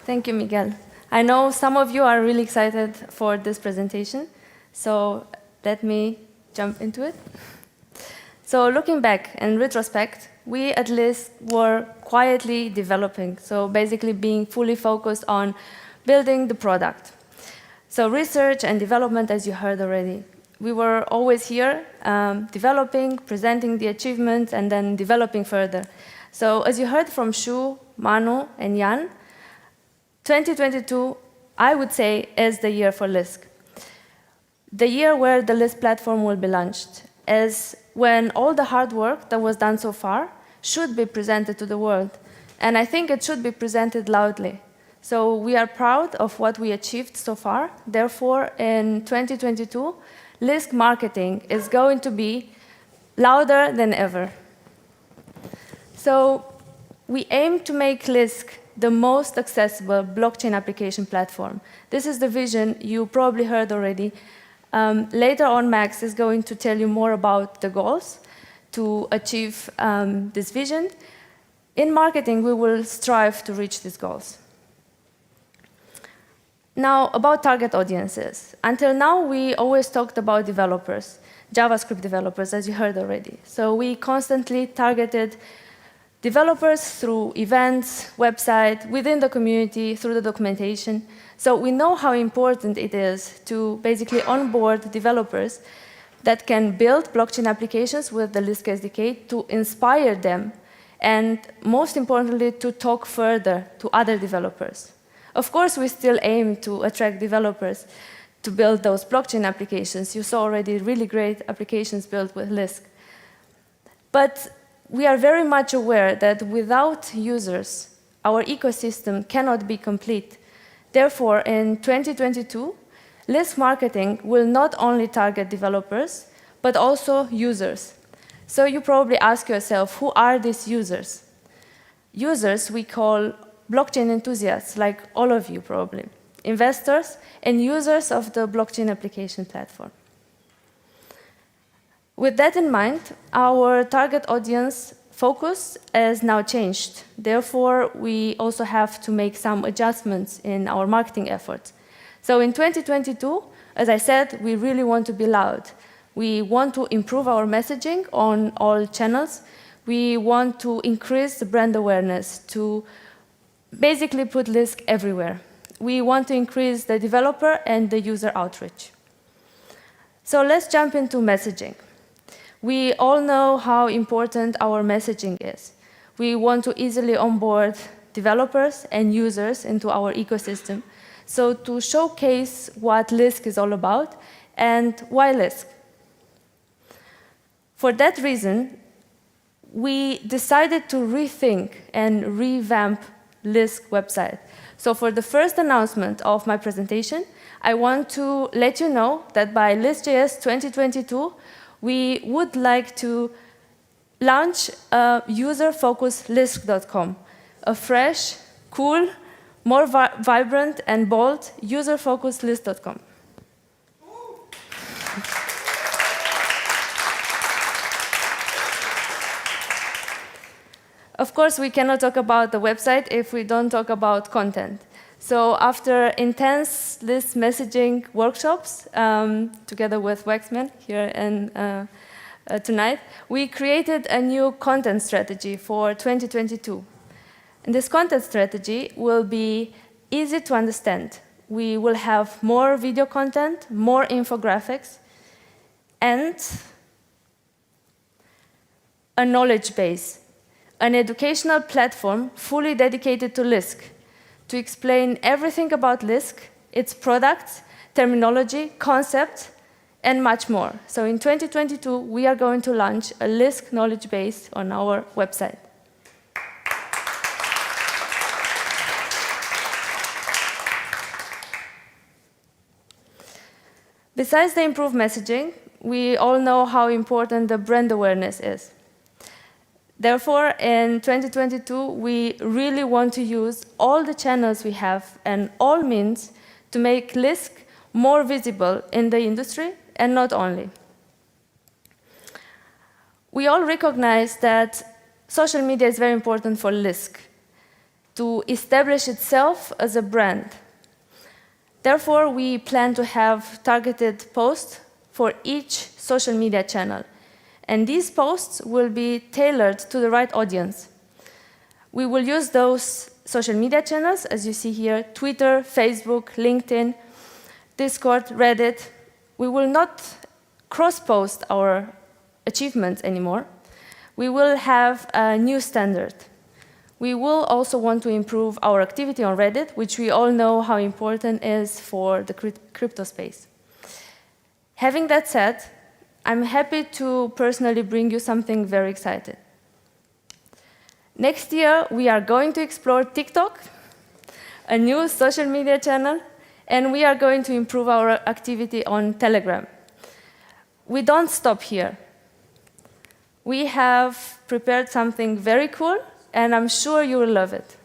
Thank you, Miguel. I know some of you are really excited for this presentation, so let me jump into it. So looking back in retrospect, we at Lisk were quietly developing, so basically being fully focused on building the product. So research and development, as you heard already. We were always here, developing, presenting the achievements, and then developing further. So as you heard from Shu, Manu, and Jan, 2022, I would say, is the year for Lisk. The year where the Lisk platform will be launched, as when all the hard work that was done so far should be presented to the world. And I think it should be presented loudly. So we are proud of what we achieved so far. Therefore, in 2022, Lisk Marketing is going to be louder than ever. So we aim to make Lisk the most accessible blockchain application platform. This is the vision you probably heard already. Later on, Max is going to tell you more about the goals to achieve this vision. In marketing, we will strive to reach these goals. Now, about target audiences. Until now, we always talked about developers, JavaScript developers, as you heard already. So we constantly targeted developers through events, website, within the community, through the documentation. So we know how important it is to basically onboard developers that can build blockchain applications with the Lisk SDK to inspire them, and most importantly, to talk further to other developers. Of course, we still aim to attract developers to build those blockchain applications. You saw already really great applications built with Lisk. But we are very much aware that without users, our ecosystem cannot be complete. Therefore, in 2022, Lisk Marketing will not only target developers, but also users. So you probably ask yourself, who are these users? Users we call blockchain enthusiasts, like all of you probably, investors and users of the blockchain application platform. With that in mind, our target audience focus has now changed. Therefore, we also have to make some adjustments in our marketing efforts. So in 2022, as I said, we really want to be loud. We want to improve our messaging on all channels. We want to increase the brand awareness, to basically put Lisk everywhere. We want to increase the developer and the user outreach. So let's jump into messaging. We all know how important our messaging is. We want to easily onboard developers and users into our ecosystem. So to showcase what Lisk is all about and why Lisk. For that reason, we decided to rethink and revamp Lisk website. So for the first announcement of my presentation, I want to let you know that by Lisk.js 2022, we would like to launch a user-focused Lisk.com, a fresh, cool, more vibrant and bold user-focused Lisk.com. Of course, we cannot talk about the website if we don't talk about content. So after intense Lisk messaging workshops, together with Waxman here and tonight, we created a new content strategy for 2022. And this content strategy will be easy to understand. We will have more video content, more infographics, and a knowledge base. An educational platform fully dedicated to Lisk, to explain everything about Lisk, its products, terminology, concepts, and much more. So in 2022, we are going to launch a Lisk knowledge base on our website. Besides the improved messaging, we all know how important the brand awareness is. Therefore, in 2022, we really want to use all the channels we have and all means to make Lisk more visible in the industry, and not only. We all recognize that social media is very important for Lisk. to establish itself as a brand. Therefore, we plan to have targeted posts for each social media channel. And these posts will be tailored to the right audience. We will use those social media channels, as you see here, Twitter, Facebook, LinkedIn, Discord, Reddit. We will not cross-post our achievements anymore. We will have a new standard. We will also want to improve our activity on Reddit, which we all know how important is for the crypto space. Having that said, I'm happy to personally bring you something very exciting. Next year, we are going to explore TikTok, a new social media channel, and we are going to improve our activity on Telegram. We don't stop here. We have prepared something very cool, and I'm sure you will love it.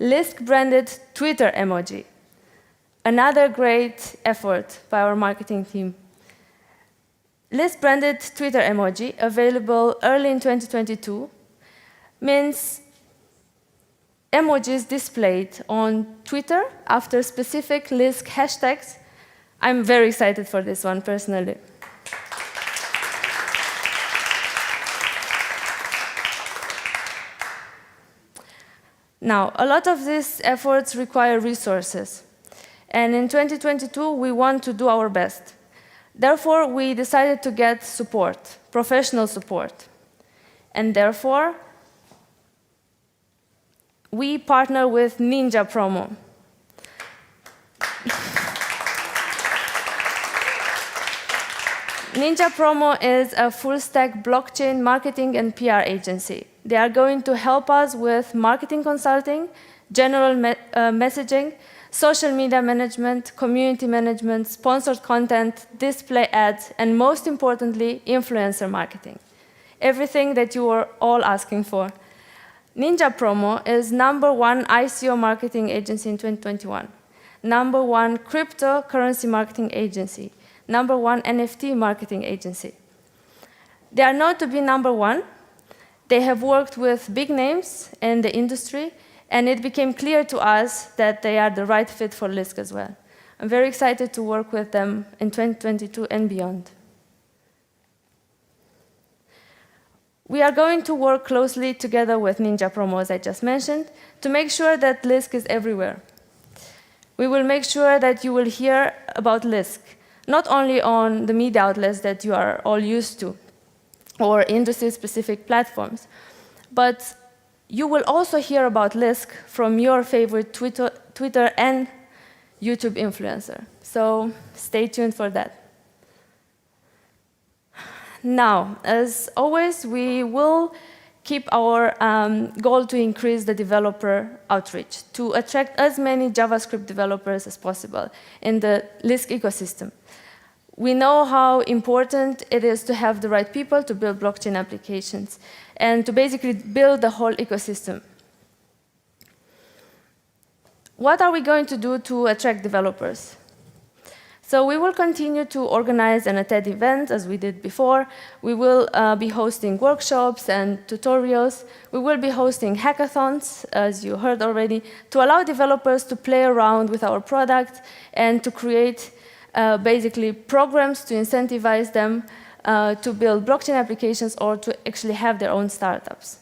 Lisk branded Twitter emoji. Another great effort by our marketing team. Lisk branded Twitter emoji, available early in 2022, means emojis displayed on Twitter after specific Lisk hashtags. I'm very excited for this one, personally. Now, a lot of these efforts require resources. And in 2022, we want to do our best. Therefore, we decided to get support, professional support. And therefore, we partner with Ninja Promo. Ninja Promo is a full-stack blockchain marketing and PR agency. They are going to help us with marketing consulting, general messaging, social media management, community management, sponsored content, display ads, and most importantly, influencer marketing. Everything that you were all asking for. Ninja Promo is #1 ICO marketing agency in 2021, #1 cryptocurrency marketing agency, #1 NFT marketing agency. They are known to be #1. They have worked with big names in the industry, and it became clear to us that they are the right fit for Lisk as well. I'm very excited to work with them in 2022 and beyond. We are going to work closely together with Ninja Promo, as I just mentioned, to make sure that Lisk is everywhere. We will make sure that you will hear about Lisk, not only on the media outlets that you are all used to, or industry-specific platforms, but you will also hear about Lisk from your favorite Twitter and YouTube influencer. So stay tuned for that. Now, as always, we will keep our goal to increase the developer outreach, to attract as many JavaScript developers as possible in the Lisk ecosystem. We know how important it is to have the right people to build blockchain applications and to basically build the whole ecosystem. What are we going to do to attract developers? So we will continue to organize and attend events as we did before. We will be hosting workshops and tutorials. We will be hosting hackathons, as you heard already, to allow developers to play around with our product and to create basically programs to incentivize them to build blockchain applications or to actually have their own startups.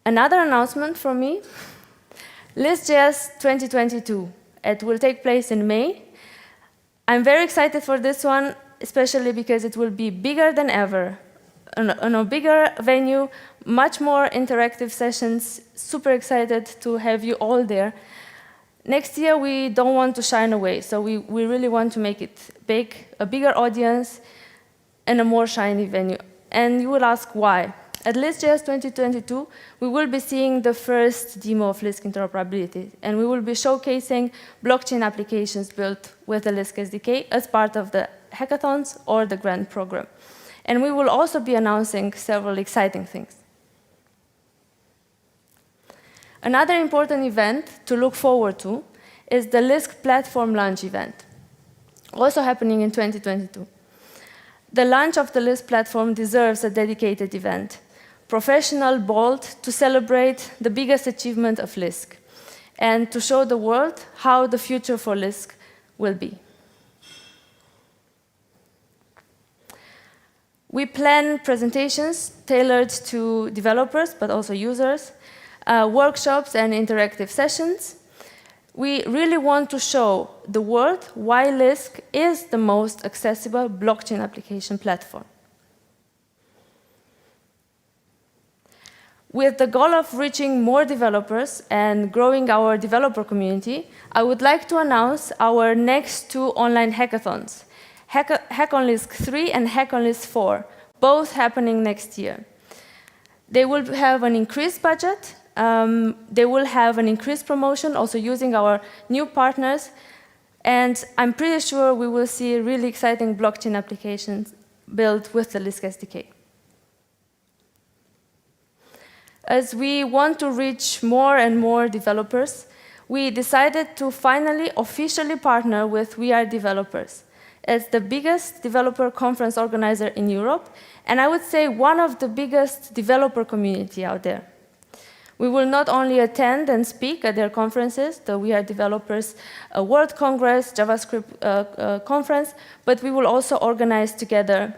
Another announcement from me, Lisk.js 2022. It will take place in May. I'm very excited for this one, especially because it will be bigger than ever, on a bigger venue, much more interactive sessions, super excited to have you all there. Next year, we don't want to shine away, so we really want to make it big, a bigger audience, and a more shiny venue. And you will ask why. At Lisk.js 2022, we will be seeing the first demo of Lisk interoperability, and we will be showcasing blockchain applications built with the Lisk SDK as part of the hackathons or the grant program. And we will also be announcing several exciting things. Another important event to look forward to is the Lisk platform launch event, also happening in 2022. The launch of the Lisk platform deserves a dedicated event, professional, bold, to celebrate the biggest achievement of Lisk and to show the world how the future for Lisk will be. We plan presentations tailored to developers, but also users, workshops and interactive sessions. We really want to show the world why Lisk is the most accessible blockchain application platform. With the goal of reaching more developers and growing our developer community, I would like to announce our next 2 online hackathons, Hack on Lisk 3 and Hack on Lisk 4, both happening next year. They will have an increased budget, they will have an increased promotion, also using our new partners, and I'm pretty sure we will see really exciting blockchain applications built with the Lisk SDK. As we want to reach more and more developers, we decided to finally officially partner with We Are Developers as the biggest developer conference organizer in Europe, and I would say one of the biggest developer community out there. We will not only attend and speak at their conferences, the We Are Developers World Congress, JavaScript conference, but we will also organize together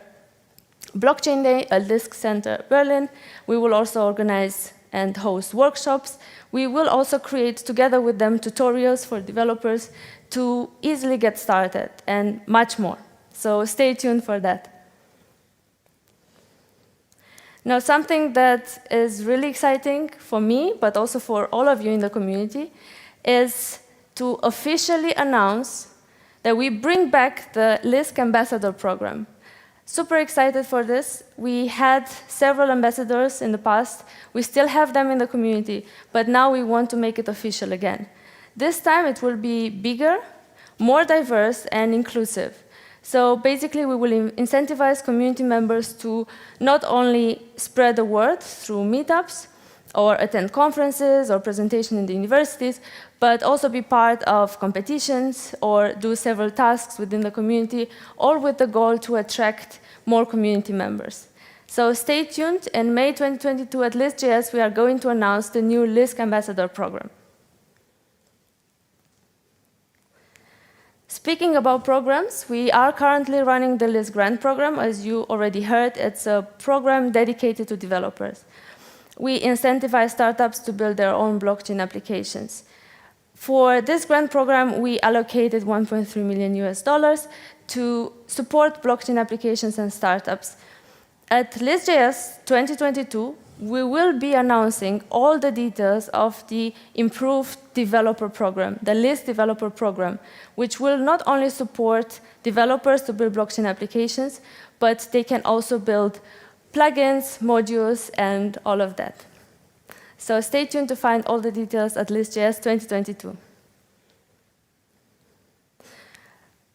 Blockchain Day at Lisk Center Berlin. We will also organize and host workshops. We will also create together with them tutorials for developers to easily get started and much more. So stay tuned for that. Now, something that is really exciting for me, but also for all of you in the community, is to officially announce that we bring back the Lisk Ambassador program. Super excited for this. We had several ambassadors in the past. We still have them in the community, but now we want to make it official again. This time it will be bigger, more diverse, and inclusive. So basically, we will incentivize community members to not only spread the word through meetups or attend conferences or presentations in the universities, but also be part of competitions or do several tasks within the community, all with the goal to attract more community members. So stay tuned. In May 2022 at Lisk.js, we are going to announce the new Lisk Ambassador program. Speaking about programs, we are currently running the Lisk Grant program. As you already heard, it's a program dedicated to developers. We incentivize startups to build their own blockchain applications. For this grant program, we allocated $1.3 million to support blockchain applications and startups. At Lisk.js 2022, we will be announcing all the details of the improved developer program, the Lisk developer program, which will not only support developers to build blockchain applications, but they can also build plugins, modules, and all of that. So stay tuned to find all the details at Lisk.js 2022.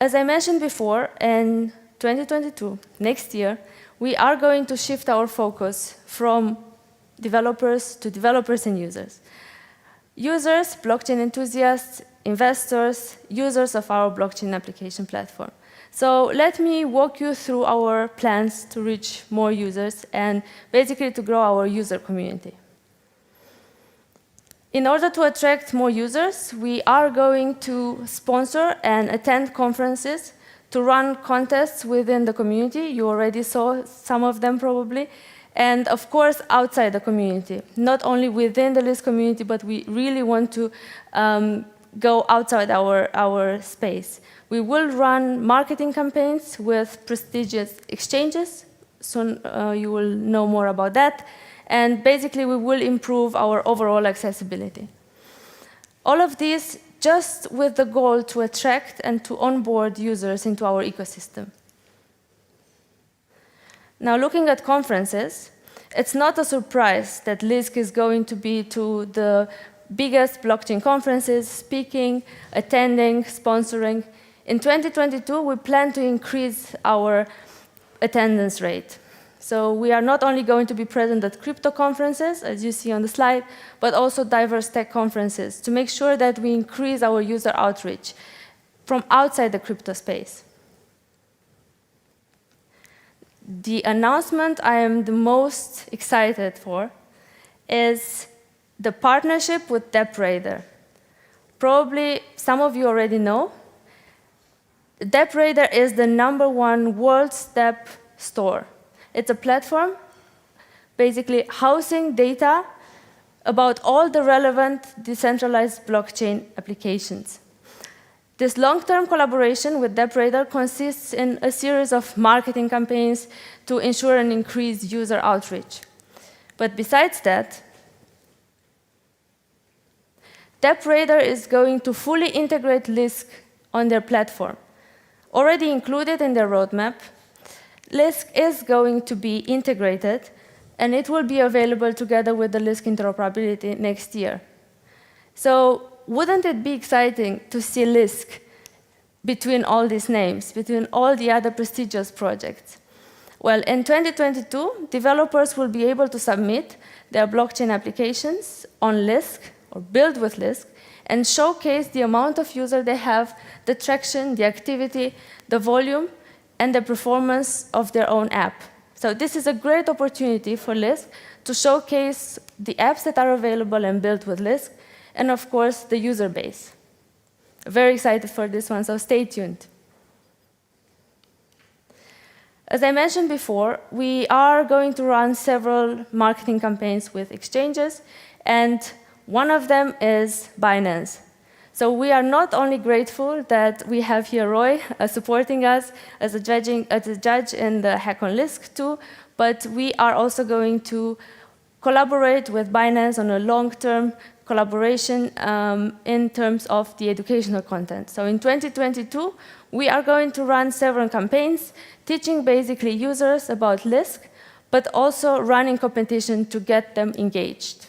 As I mentioned before, in 2022, next year, we are going to shift our focus from developers to developers and users. Users, blockchain enthusiasts, investors, users of our blockchain application platform. So let me walk you through our plans to reach more users and basically to grow our user community. In order to attract more users, we are going to sponsor and attend conferences, to run contests within the community. You already saw some of them probably. And of course, outside the community. Not only within the Lisk community, but we really want to go outside our space. We will run marketing campaigns with prestigious exchanges. Soon you will know more about that. And basically, we will improve our overall accessibility. All of this just with the goal to attract and to onboard users into our ecosystem. Now, looking at conferences, it's not a surprise that Lisk is going to be to the biggest blockchain conferences, speaking, attending, sponsoring. In 2022, we plan to increase our attendance rate. So we are not only going to be present at crypto conferences, as you see on the slide, but also diverse tech conferences to make sure that we increase our user outreach from outside the crypto space. the announcement I am the most excited for is the partnership with DappRadar. Probably some of you already know. DappRadar is the #1 world's Dapp store. It's a platform basically housing data about all the relevant decentralized blockchain applications. This long-term collaboration with DappRadar consists in a series of marketing campaigns to ensure an increased user outreach. But besides that, DappRadar is going to fully integrate Lisk on their platform. Already included in their roadmap, Lisk is going to be integrated, and it will be available together with the Lisk interoperability next year. So wouldn't it be exciting to see Lisk between all these names, between all the other prestigious projects? Well, in 2022, developers will be able to submit their blockchain applications on Lisk, or build with Lisk, and showcase the amount of users they have, the traction, the activity, the volume, and the performance of their own app. So this is a great opportunity for Lisk to showcase the apps that are available and built with Lisk, and of course, the user base. Very excited for this one, so stay tuned. As I mentioned before, we are going to run several marketing campaigns with exchanges, and one of them is Binance. So we are not only grateful that we have here Roy supporting us as a judge in the Hack on Lisk too, but we are also going to collaborate with Binance on a long-term collaboration in terms of the educational content. So in 2022, we are going to run several campaigns, teaching basically users about Lisk, but also running competition to get them engaged.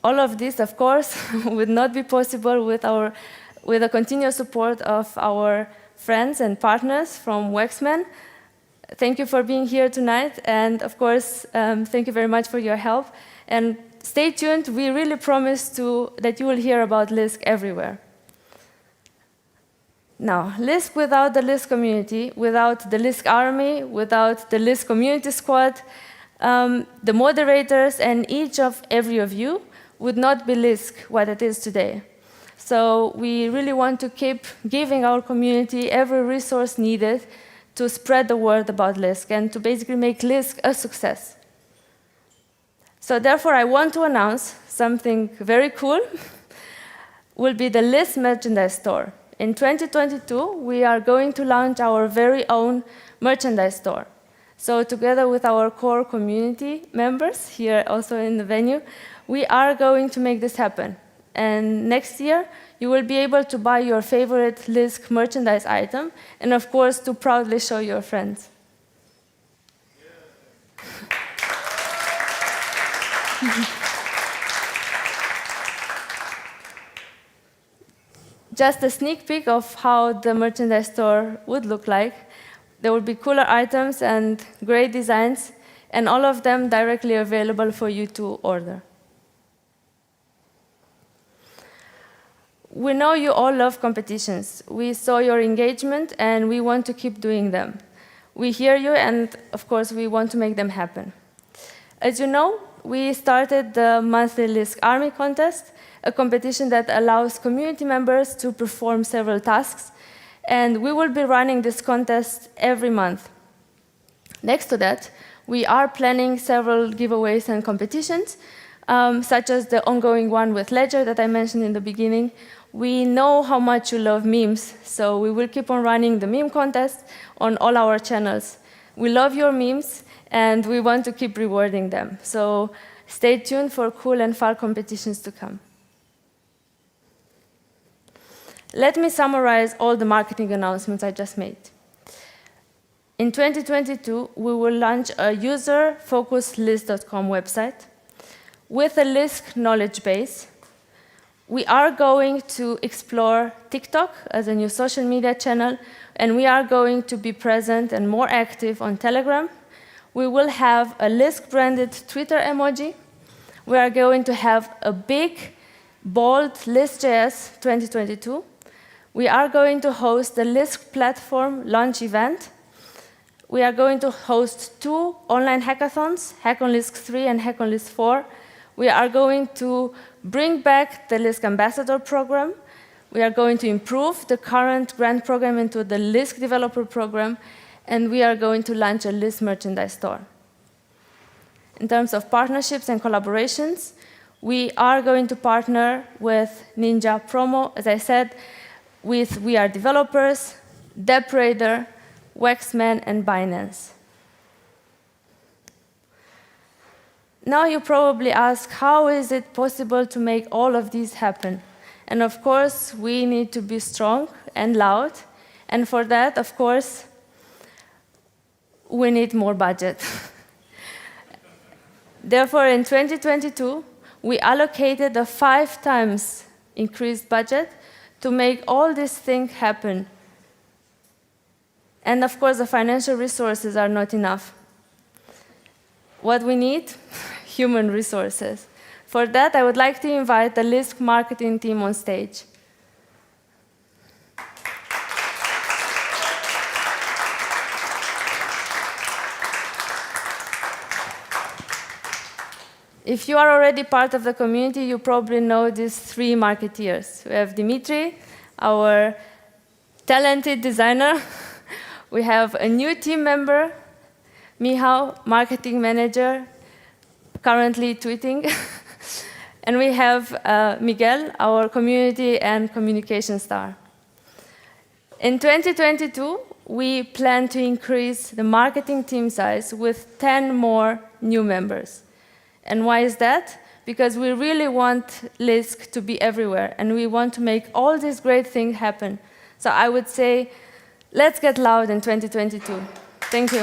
All of this, of course, would not be possible with the continuous support of our friends and partners from Wexman. Thank you for being here tonight, and of course, thank you very much for your help. And stay tuned, we really promise that you will hear about Lisk everywhere. Now, Lisk without the Lisk community, without the Lisk army, without the Lisk community squad, the moderators and each of every of you would not be Lisk what it is today. So we really want to keep giving our community every resource needed to spread the word about Lisk and to basically make Lisk a success. So therefore, I want to announce something very cool, will be the Lisk merchandise store. In 2022, we are going to launch our very own merchandise store. So together with our core community members here also in the venue, we are going to make this happen. And next year, you will be able to buy your favorite Lisk merchandise item, and of course, to proudly show your friends. Just a sneak peek of how the merchandise store would look like. There will be cooler items and great designs, and all of them directly available for you to order. We know you all love competitions. We saw your engagement, and we want to keep doing them. We hear you, and of course, we want to make them happen. As you know, we started the monthly Lisk Army contest, a competition that allows community members to perform several tasks, and we will be running this contest every month. Next to that, we are planning several giveaways and competitions, such as the ongoing one with Ledger that I mentioned in the beginning. We know how much you love memes, so we will keep on running the meme contest on all our channels. We love your memes, and we want to keep rewarding them. So stay tuned for cool and fun competitions to come. Let me summarize all the marketing announcements I just made. In 2022, we will launch a user-focused Lisk.com website with a Lisk knowledge base. We are going to explore TikTok as a new social media channel, and we are going to be present and more active on Telegram. We will have a Lisk-branded Twitter emoji. We are going to have a big, bold Lisk.js 2022. We are going to host the Lisk platform launch event. We are going to host 2 online hackathons, Hack on Lisk 3 and Hack on Lisk 4. We are going to bring back the Lisk Ambassador program. We are going to improve the current grant program into the Lisk developer program, and we are going to launch a Lisk merchandise store. In terms of partnerships and collaborations, we are going to partner with Ninja Promo, as I said, with We Are Developers, DappRadar, Waxman, and Binance. Now you probably ask, how is it possible to make all of these happen? And of course, we need to be strong and loud. And for that, of course, we need more budget. Therefore, in 2022, we allocated a 5 times increased budget to make all these things happen. And of course, the financial resources are not enough. What we need? Human resources. For that, I would like to invite the Lisk Marketing team on stage. If you are already part of the community, you probably know these 3 marketeers. We have Dimitri, our talented designer. We have a new team member, Mihao, marketing manager, currently tweeting. And we have Miguel, our community and communication star. In 2022, we plan to increase the marketing team size with 10 more new members. And why is that? Because we really want Lisk to be everywhere, and we want to make all these great things happen. So I would say, let's get loud in 2022. Thank you.